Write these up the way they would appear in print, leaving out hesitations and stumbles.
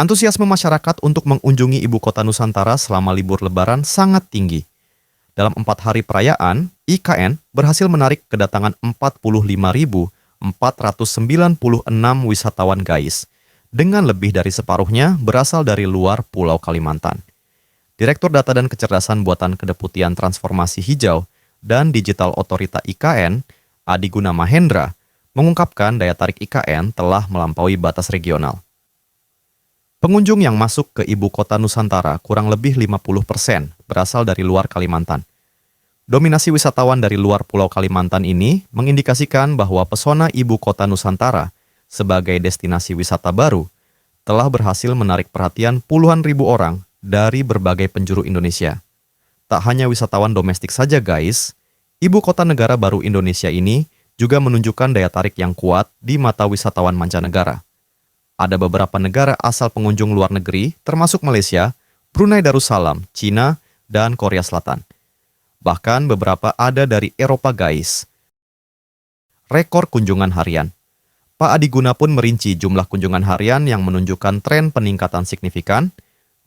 Antusiasme masyarakat untuk mengunjungi ibu kota Nusantara selama libur Lebaran sangat tinggi. Dalam 4 hari perayaan, IKN berhasil menarik kedatangan 45.496 wisatawan GAIS, dengan lebih dari separuhnya berasal dari luar Pulau Kalimantan. Direktur Data dan Kecerdasan Buatan Kedeputian Transformasi Hijau dan Digital Otorita IKN, Adi Guna Mahendra, mengungkapkan daya tarik IKN telah melampaui batas regional. Pengunjung yang masuk ke ibu kota Nusantara kurang lebih 50% berasal dari luar Kalimantan. Dominasi wisatawan dari luar Pulau Kalimantan ini mengindikasikan bahwa pesona ibu kota Nusantara sebagai destinasi wisata baru telah berhasil menarik perhatian puluhan ribu orang dari berbagai penjuru Indonesia. Tak hanya wisatawan domestik saja guys, ibu kota negara baru Indonesia ini juga menunjukkan daya tarik yang kuat di mata wisatawan mancanegara. Ada beberapa negara asal pengunjung luar negeri, termasuk Malaysia, Brunei Darussalam, Cina, dan Korea Selatan. Bahkan beberapa ada dari Eropa guys. Rekor kunjungan harian. Pak Adi Guna pun merinci jumlah kunjungan harian yang menunjukkan tren peningkatan signifikan.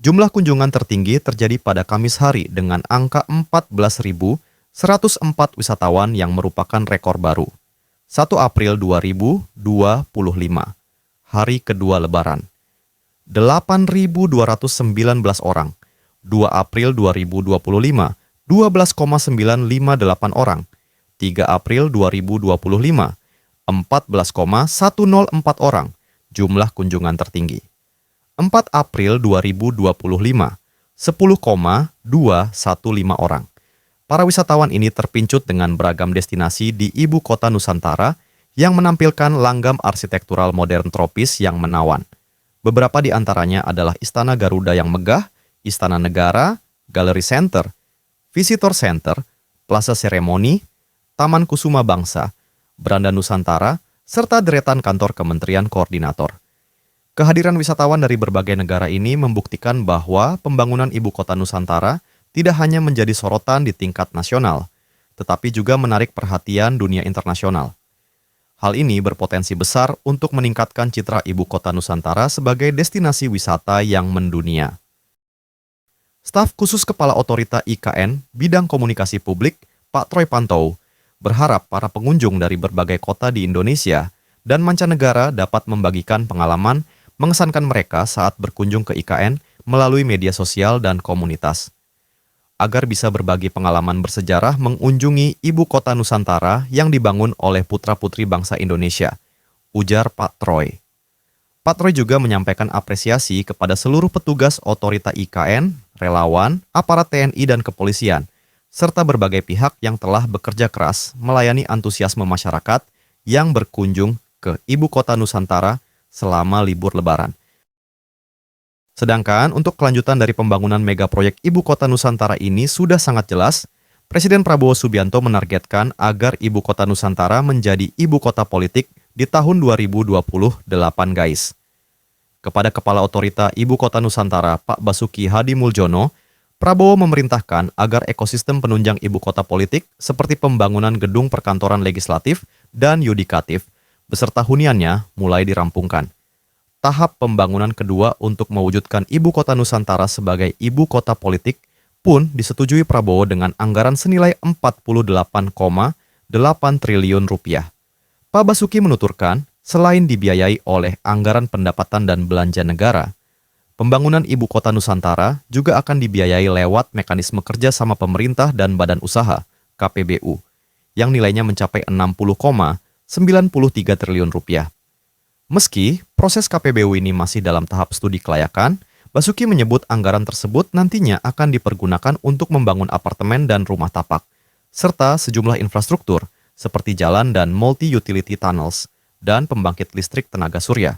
Jumlah kunjungan tertinggi terjadi pada Kamis hari dengan angka 14.104 wisatawan yang merupakan rekor baru. 1 April 2025. Hari kedua Lebaran. 8.219 orang. 2 April 2025, 12,958 orang. 3 April 2025, 14,104 orang. Jumlah kunjungan tertinggi. 4 April 2025, 10,215 orang. Para wisatawan ini terpincut dengan beragam destinasi di ibu kota Nusantara yang menampilkan langgam arsitektural modern tropis yang menawan. Beberapa di antaranya adalah Istana Garuda yang megah, Istana Negara, Gallery Center, Visitor Center, Plaza Seremoni, Taman Kusuma Bangsa, Beranda Nusantara, serta deretan kantor Kementerian Koordinator. Kehadiran wisatawan dari berbagai negara ini membuktikan bahwa pembangunan ibu kota Nusantara tidak hanya menjadi sorotan di tingkat nasional, tetapi juga menarik perhatian dunia internasional. Hal ini berpotensi besar untuk meningkatkan citra ibu kota Nusantara sebagai destinasi wisata yang mendunia. Staf khusus Kepala Otorita IKN Bidang Komunikasi Publik, Pak Troy Pantou, berharap para pengunjung dari berbagai kota di Indonesia dan mancanegara dapat membagikan pengalaman mengesankan mereka saat berkunjung ke IKN melalui media sosial dan komunitas. Agar bisa berbagi pengalaman bersejarah mengunjungi ibu kota Nusantara yang dibangun oleh putra-putri bangsa Indonesia, ujar Pak Troy. Pak Troy juga menyampaikan apresiasi kepada seluruh petugas otorita IKN, relawan, aparat TNI dan kepolisian, serta berbagai pihak yang telah bekerja keras melayani antusiasme masyarakat yang berkunjung ke ibu kota Nusantara selama libur Lebaran. Sedangkan untuk kelanjutan dari pembangunan mega proyek Ibu Kota Nusantara ini sudah sangat jelas, Presiden Prabowo Subianto menargetkan agar Ibu Kota Nusantara menjadi ibu kota politik di tahun 2028 guys. Kepada Kepala Otorita Ibu Kota Nusantara Pak Basuki Hadi Muljono, Prabowo memerintahkan agar ekosistem penunjang ibu kota politik seperti pembangunan gedung perkantoran legislatif dan yudikatif beserta huniannya mulai dirampungkan. Tahap pembangunan kedua untuk mewujudkan ibu kota Nusantara sebagai ibu kota politik pun disetujui Prabowo dengan anggaran senilai 48,8 triliun rupiah. Pak Basuki menuturkan, selain dibiayai oleh anggaran pendapatan dan belanja negara, pembangunan ibu kota Nusantara juga akan dibiayai lewat mekanisme kerja sama pemerintah dan badan usaha, KPBU, yang nilainya mencapai 60,93 triliun rupiah. Meski proses KPBU ini masih dalam tahap studi kelayakan, Basuki menyebut anggaran tersebut nantinya akan dipergunakan untuk membangun apartemen dan rumah tapak, serta sejumlah infrastruktur seperti jalan dan multi-utility tunnels dan pembangkit listrik tenaga surya.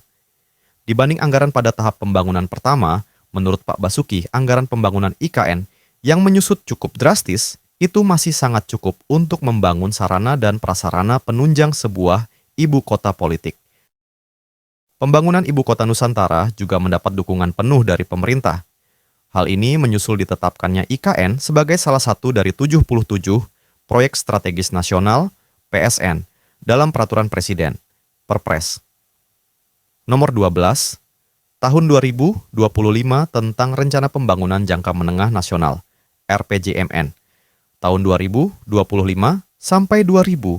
Dibanding anggaran pada tahap pembangunan pertama, menurut Pak Basuki, anggaran pembangunan IKN yang menyusut cukup drastis itu masih sangat cukup untuk membangun sarana dan prasarana penunjang sebuah ibu kota politik. Pembangunan Ibu Kota Nusantara juga mendapat dukungan penuh dari pemerintah. Hal ini menyusul ditetapkannya IKN sebagai salah satu dari 77 proyek strategis nasional (PSN) dalam Peraturan Presiden, Perpres. Nomor 12, tahun 2025 tentang Rencana Pembangunan Jangka Menengah Nasional (RPJMN) tahun 2025 sampai 2029.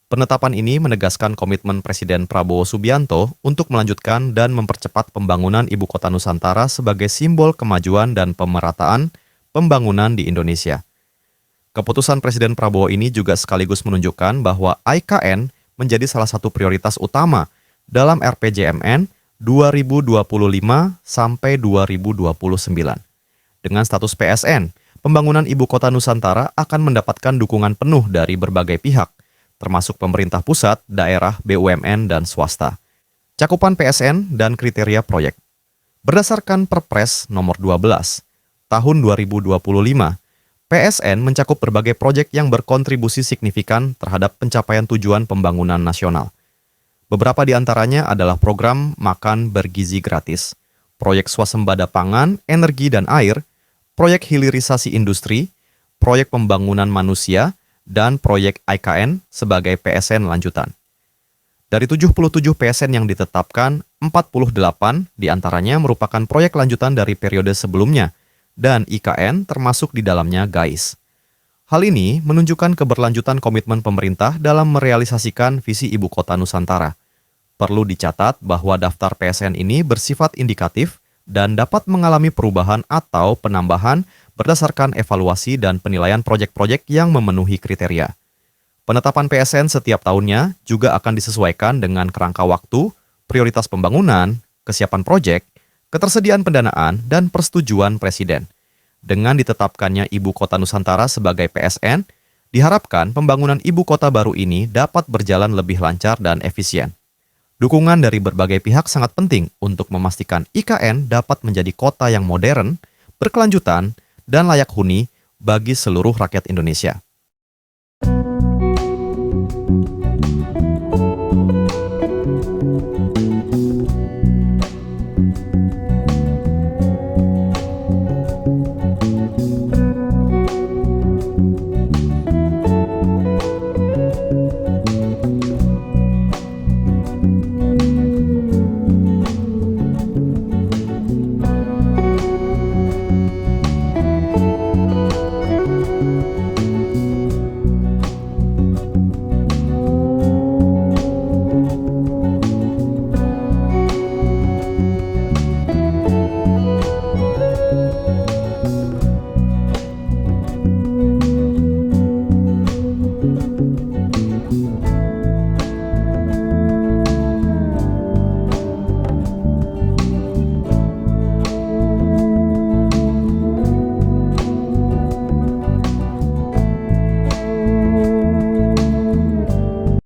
Penetapan ini menegaskan komitmen Presiden Prabowo Subianto untuk melanjutkan dan mempercepat pembangunan Ibu Kota Nusantara sebagai simbol kemajuan dan pemerataan pembangunan di Indonesia. Keputusan Presiden Prabowo ini juga sekaligus menunjukkan bahwa IKN menjadi salah satu prioritas utama dalam RPJMN 2025 sampai 2029. Dengan status PSN, pembangunan Ibu Kota Nusantara akan mendapatkan dukungan penuh dari berbagai pihak, termasuk pemerintah pusat, daerah, BUMN, dan swasta. Cakupan PSN dan kriteria proyek. Berdasarkan Perpres nomor 12 tahun 2025, PSN mencakup berbagai proyek yang berkontribusi signifikan terhadap pencapaian tujuan pembangunan nasional. Beberapa di antaranya adalah program makan bergizi gratis, proyek swasembada pangan, energi dan air, proyek hilirisasi industri, proyek pembangunan manusia, dan proyek IKN sebagai PSN lanjutan. Dari 77 PSN yang ditetapkan, 48 diantaranya merupakan proyek lanjutan dari periode sebelumnya, dan IKN termasuk di dalamnya GAIS. Hal ini menunjukkan keberlanjutan komitmen pemerintah dalam merealisasikan visi Ibu Kota Nusantara. Perlu dicatat bahwa daftar PSN ini bersifat indikatif dan dapat mengalami perubahan atau penambahan berdasarkan evaluasi dan penilaian proyek-proyek yang memenuhi kriteria. Penetapan PSN setiap tahunnya juga akan disesuaikan dengan kerangka waktu, prioritas pembangunan, kesiapan proyek, ketersediaan pendanaan, dan persetujuan Presiden. Dengan ditetapkannya Ibu Kota Nusantara sebagai PSN, diharapkan pembangunan Ibu Kota baru ini dapat berjalan lebih lancar dan efisien. Dukungan dari berbagai pihak sangat penting untuk memastikan IKN dapat menjadi kota yang modern, berkelanjutan, dan layak huni bagi seluruh rakyat Indonesia.